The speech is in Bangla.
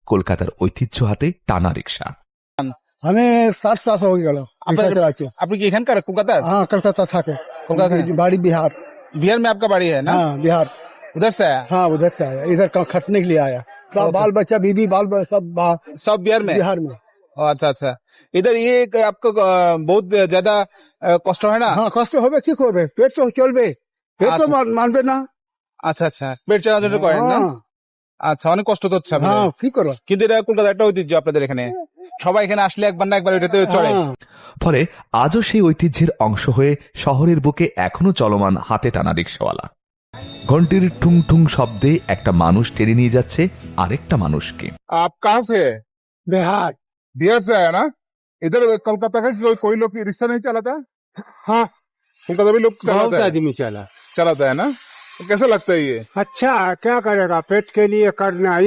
কলকাতার ঐতিহ্য হাতে টানা রিক্সা। हमें 60 साल हो गया আপনি কি এখানকার কলকাতার? हाँ कलकत्ता था के कोलकाता है? बाड़ी बिहार। बिहार में आपका बाड़ी है ना? हाँ बिहार। उधर से आया? हाँ उधर से आया, इधर खटने के लिए आया। सब बाल बच्चा बीबी बाल सब सब बिहार में? बिहार में। अच्छा अच्छा। इधर ये आपको बहुत ज्यादा कष्ट है ना? हाँ कष्ट হবে কি করবে, পেট তো চলবে, পেট তো মানবে না। আচ্ছা আচ্ছা, পেট চালানোর জন্য করেন না? আচ্ছা, অনেক কষ্ট তো হচ্ছে আপনাদের। হ্যাঁ কি করবে, কিন্তু এটা কলকাতার একটা ঐতিহ্য আপনাদের এখানে, সবাই এখানে আসলে একবার না একবার ওইটাতে চড়ে। ফলে আজও সেই ঐতিহ্যের অংশ হয়ে শহরের বুকে এখনো চলমান হাতে টানা রিক্সাওয়ালা। ঘন্টির ঠুং ঠুং শব্দে একটা মানুষ টেনে নিয়ে যাচ্ছে আরেকটা মানুষকে। आप कहाँ से है? बिहार। बिहार से आया ना? इधर कोलकाता का कोई लोग रिक्शा नहीं चलाता? हाँ कोलकाता भी लोग चलाता है? आदमी चला। चलाता है ना? तो कैसा लगता है ये? अच्छा क्या करेगा, पेट के लिए करना ही।